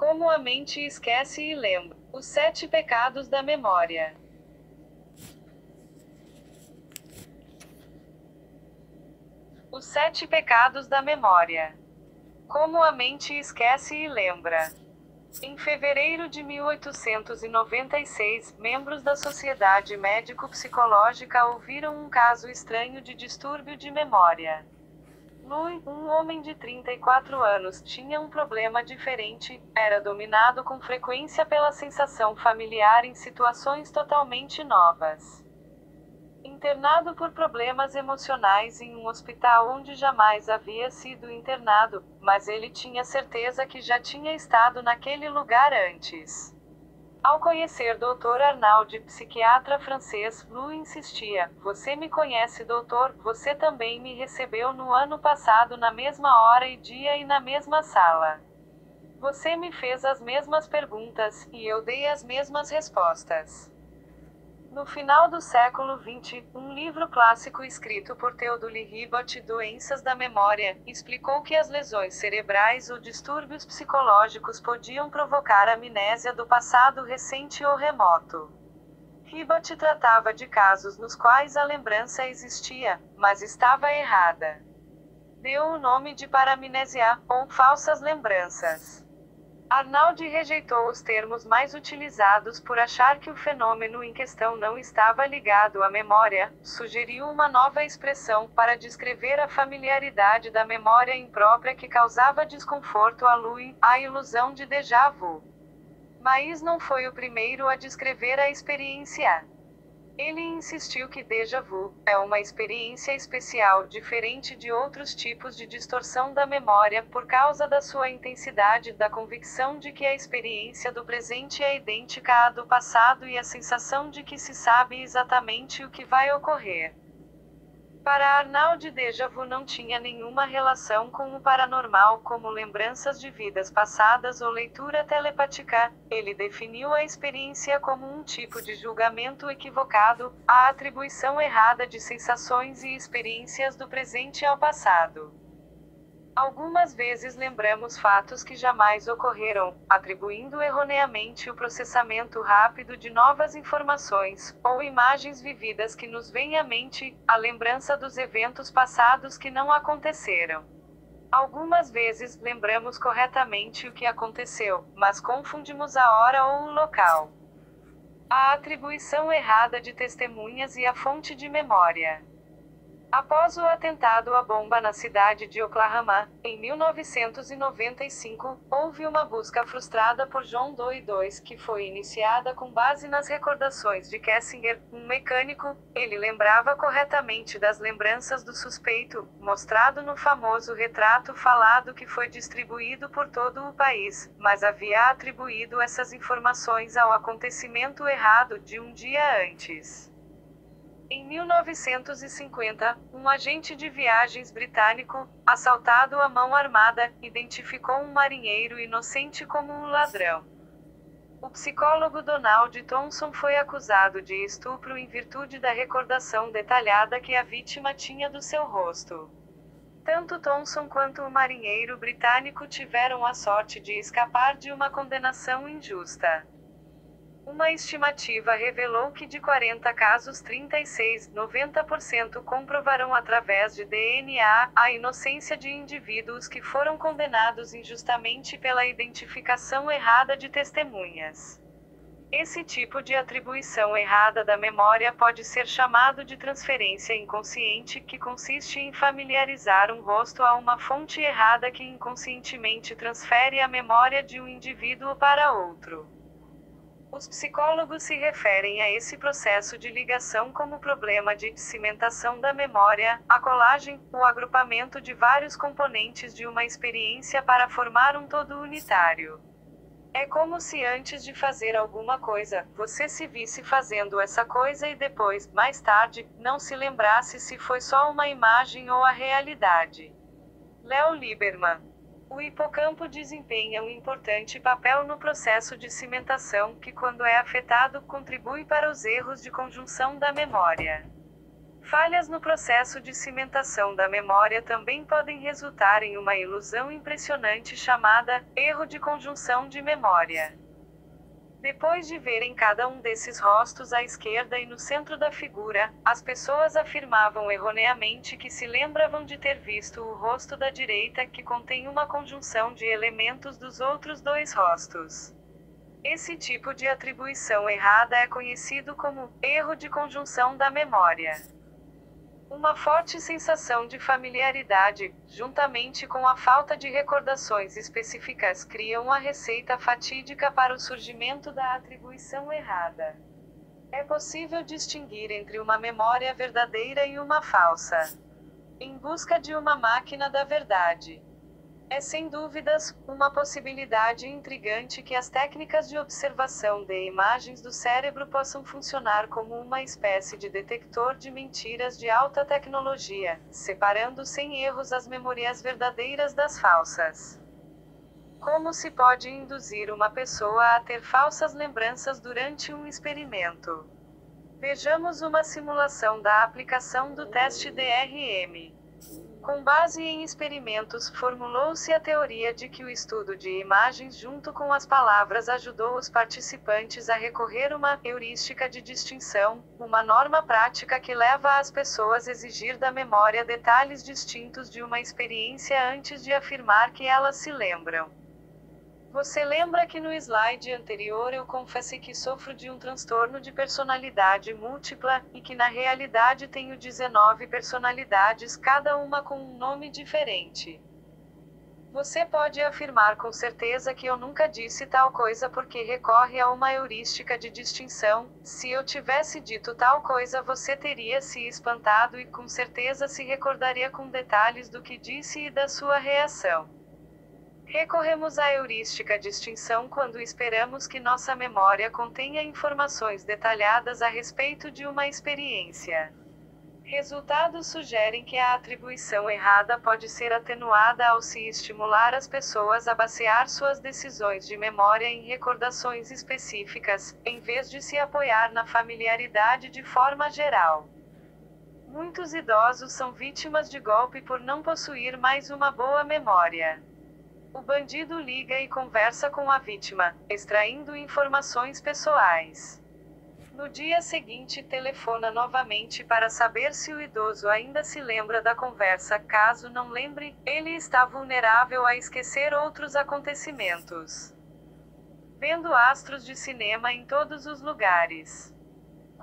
Como a mente esquece e lembra. Os 7 pecados da memória. Os 7 pecados da memória. Como a mente esquece e lembra. Em fevereiro de 1896, membros da Sociedade Médico-Psicológica ouviram um caso estranho de distúrbio de memória. Louis, um homem de 34 anos, tinha um problema diferente, era dominado com frequência pela sensação familiar em situações totalmente novas. Internado por problemas emocionais em um hospital onde jamais havia sido internado, mas ele tinha certeza que já tinha estado naquele lugar antes. Ao conhecer Dr. Arnaud, psiquiatra francês, Lou insistia: "Você me conhece, doutor, você também me recebeu no ano passado na mesma hora e dia e na mesma sala. Você me fez as mesmas perguntas, e eu dei as mesmas respostas." No final do século XX, um livro clássico escrito por Theodule Ribot, Doenças da Memória, explicou que as lesões cerebrais ou distúrbios psicológicos podiam provocar amnésia do passado recente ou remoto. Ribot tratava de casos nos quais a lembrança existia, mas estava errada. Deu o nome de paramnésia, ou falsas lembranças. Arnaud rejeitou os termos mais utilizados por achar que o fenômeno em questão não estava ligado à memória, sugeriu uma nova expressão para descrever a familiaridade da memória imprópria que causava desconforto a Louis, a ilusão de déjà vu. Mas não foi o primeiro a descrever a experiência. Ele insistiu que déjà vu é uma experiência especial, diferente de outros tipos de distorção da memória, por causa da sua intensidade, da convicção de que a experiência do presente é idêntica à do passado e a sensação de que se sabe exatamente o que vai ocorrer. Para Arnaud, déjà vu não tinha nenhuma relação com o paranormal, como lembranças de vidas passadas ou leitura telepática. Ele definiu a experiência como um tipo de julgamento equivocado, a atribuição errada de sensações e experiências do presente ao passado. Algumas vezes lembramos fatos que jamais ocorreram, atribuindo erroneamente o processamento rápido de novas informações, ou imagens vividas que nos vêm à mente, a lembrança dos eventos passados que não aconteceram. Algumas vezes, lembramos corretamente o que aconteceu, mas confundimos a hora ou o local. A atribuição errada de testemunhas e a fonte de memória. Após o atentado à bomba na cidade de Oklahoma, em 1995, houve uma busca frustrada por John Doe II, que foi iniciada com base nas recordações de Kessinger, um mecânico. Ele lembrava corretamente das lembranças do suspeito, mostrado no famoso retrato falado que foi distribuído por todo o país, mas havia atribuído essas informações ao acontecimento errado de um dia antes. Em 1950, um agente de viagens britânico, assaltado à mão armada, identificou um marinheiro inocente como um ladrão. O psicólogo Donald Thompson foi acusado de estupro em virtude da recordação detalhada que a vítima tinha do seu rosto. Tanto Thompson quanto o marinheiro britânico tiveram a sorte de escapar de uma condenação injusta. Uma estimativa revelou que de 40 casos 36, 90% comprovarão através de DNA a inocência de indivíduos que foram condenados injustamente pela identificação errada de testemunhas. Esse tipo de atribuição errada da memória pode ser chamado de transferência inconsciente, que consiste em familiarizar um rosto a uma fonte errada que inconscientemente transfere a memória de um indivíduo para outro. Os psicólogos se referem a esse processo de ligação como problema de cimentação da memória, a colagem, o agrupamento de vários componentes de uma experiência para formar um todo unitário. É como se antes de fazer alguma coisa, você se visse fazendo essa coisa e depois, mais tarde, não se lembrasse se foi só uma imagem ou a realidade. Léo Lieberman. O hipocampo desempenha um importante papel no processo de cimentação, que, quando é afetado, contribui para os erros de conjunção da memória. Falhas no processo de cimentação da memória também podem resultar em uma ilusão impressionante chamada erro de conjunção de memória. Depois de verem cada um desses rostos à esquerda e no centro da figura, as pessoas afirmavam erroneamente que se lembravam de ter visto o rosto da direita, que contém uma conjunção de elementos dos outros dois rostos. Esse tipo de atribuição errada é conhecido como erro de conjunção da memória. Uma forte sensação de familiaridade, juntamente com a falta de recordações específicas, criam a receita fatídica para o surgimento da atribuição errada. É possível distinguir entre uma memória verdadeira e uma falsa. Em busca de uma máquina da verdade. É sem dúvidas uma possibilidade intrigante que as técnicas de observação de imagens do cérebro possam funcionar como uma espécie de detector de mentiras de alta tecnologia, separando sem erros as memórias verdadeiras das falsas. Como se pode induzir uma pessoa a ter falsas lembranças durante um experimento? Vejamos uma simulação da aplicação do teste DRM. Com base em experimentos, formulou-se a teoria de que o estudo de imagens junto com as palavras ajudou os participantes a recorrer a uma heurística de distinção, uma norma prática que leva as pessoas a exigir da memória detalhes distintos de uma experiência antes de afirmar que elas se lembram. Você lembra que no slide anterior eu confessei que sofro de um transtorno de personalidade múltipla, e que na realidade tenho 19 personalidades, cada uma com um nome diferente? Você pode afirmar com certeza que eu nunca disse tal coisa porque recorre a uma heurística de distinção. Se eu tivesse dito tal coisa, você teria se espantado e com certeza se recordaria com detalhes do que disse e da sua reação. Recorremos à heurística distinção quando esperamos que nossa memória contenha informações detalhadas a respeito de uma experiência. Resultados sugerem que a atribuição errada pode ser atenuada ao se estimular as pessoas a basear suas decisões de memória em recordações específicas, em vez de se apoiar na familiaridade de forma geral. Muitos idosos são vítimas de golpe por não possuir mais uma boa memória. O bandido liga e conversa com a vítima, extraindo informações pessoais. No dia seguinte, telefona novamente para saber se o idoso ainda se lembra da conversa. Caso não lembre, ele está vulnerável a esquecer outros acontecimentos. Vendo astros de cinema em todos os lugares.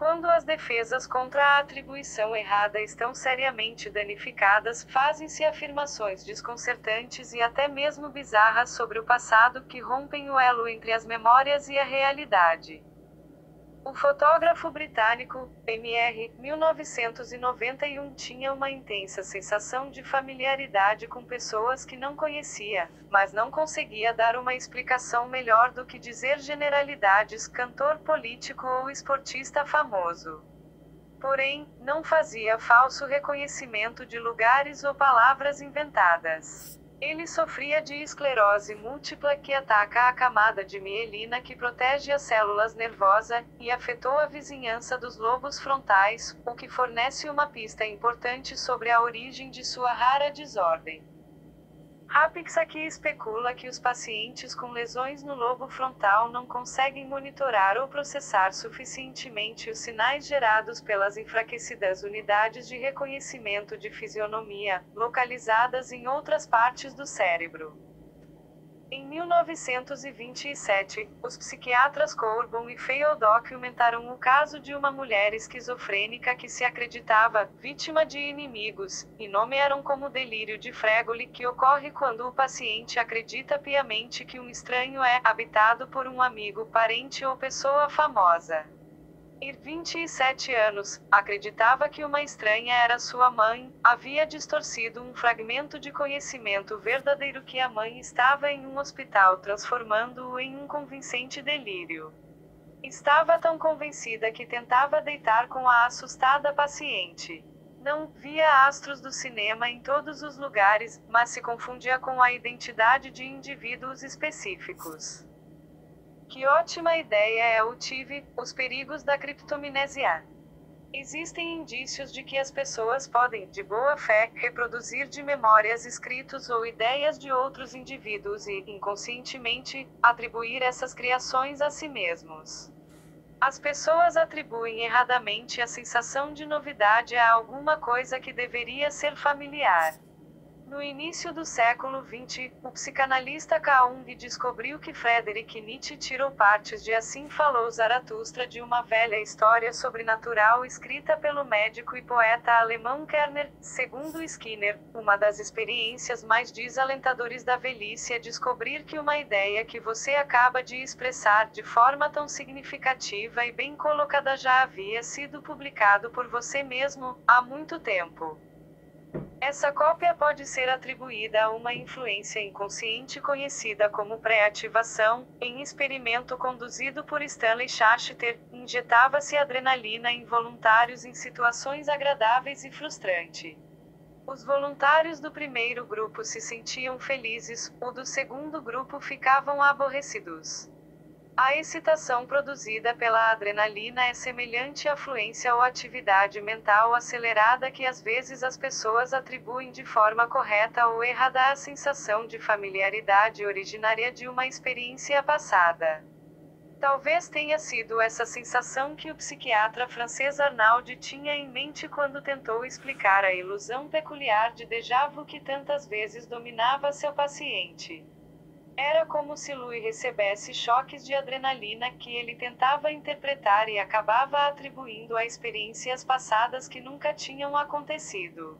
Quando as defesas contra a atribuição errada estão seriamente danificadas, fazem-se afirmações desconcertantes e até mesmo bizarras sobre o passado que rompem o elo entre as memórias e a realidade. O fotógrafo britânico, Mr. 1991, tinha uma intensa sensação de familiaridade com pessoas que não conhecia, mas não conseguia dar uma explicação melhor do que dizer generalidades, cantor político ou esportista famoso. Porém, não fazia falso reconhecimento de lugares ou palavras inventadas. Ele sofria de esclerose múltipla que ataca a camada de mielina que protege as células nervosas, e afetou a vizinhança dos lobos frontais, o que fornece uma pista importante sobre a origem de sua rara desordem. Hapix-aqui especula que os pacientes com lesões no lobo frontal não conseguem monitorar ou processar suficientemente os sinais gerados pelas enfraquecidas unidades de reconhecimento de fisionomia, localizadas em outras partes do cérebro. Em 1927, os psiquiatras Corbon e Fayol documentaram o caso de uma mulher esquizofrênica que se acreditava vítima de inimigos, e nomearam como delírio de Fregoli, que ocorre quando o paciente acredita piamente que um estranho é habitado por um amigo, parente ou pessoa famosa. 27 anos, acreditava que uma estranha era sua mãe, havia distorcido um fragmento de conhecimento verdadeiro que a mãe estava em um hospital, transformando-o em um convincente delírio. Estava tão convencida que tentava deitar com a assustada paciente. Não via astros do cinema em todos os lugares, mas se confundia com a identidade de indivíduos específicos. Que ótima ideia é o tive, os perigos da criptomnésia. Existem indícios de que as pessoas podem, de boa fé, reproduzir de memórias escritos ou ideias de outros indivíduos e, inconscientemente, atribuir essas criações a si mesmos. As pessoas atribuem erradamente a sensação de novidade a alguma coisa que deveria ser familiar. No início do século XX, o psicanalista Carl Jung descobriu que Friedrich Nietzsche tirou partes de Assim Falou Zaratustra de uma velha história sobrenatural escrita pelo médico e poeta alemão Kerner. Segundo Skinner, uma das experiências mais desalentadoras da velhice é descobrir que uma ideia que você acaba de expressar de forma tão significativa e bem colocada já havia sido publicado por você mesmo, há muito tempo. Essa cópia pode ser atribuída a uma influência inconsciente conhecida como pré-ativação. Em experimento conduzido por Stanley Schachter, injetava-se adrenalina em voluntários em situações agradáveis e frustrantes. Os voluntários do primeiro grupo se sentiam felizes, o do segundo grupo ficavam aborrecidos. A excitação produzida pela adrenalina é semelhante à fluência ou atividade mental acelerada que às vezes as pessoas atribuem de forma correta ou errada à sensação de familiaridade originária de uma experiência passada. Talvez tenha sido essa sensação que o psiquiatra francês Arnauld tinha em mente quando tentou explicar a ilusão peculiar de déjà vu que tantas vezes dominava seu paciente. Era como se Louis recebesse choques de adrenalina que ele tentava interpretar e acabava atribuindo a experiências passadas que nunca tinham acontecido.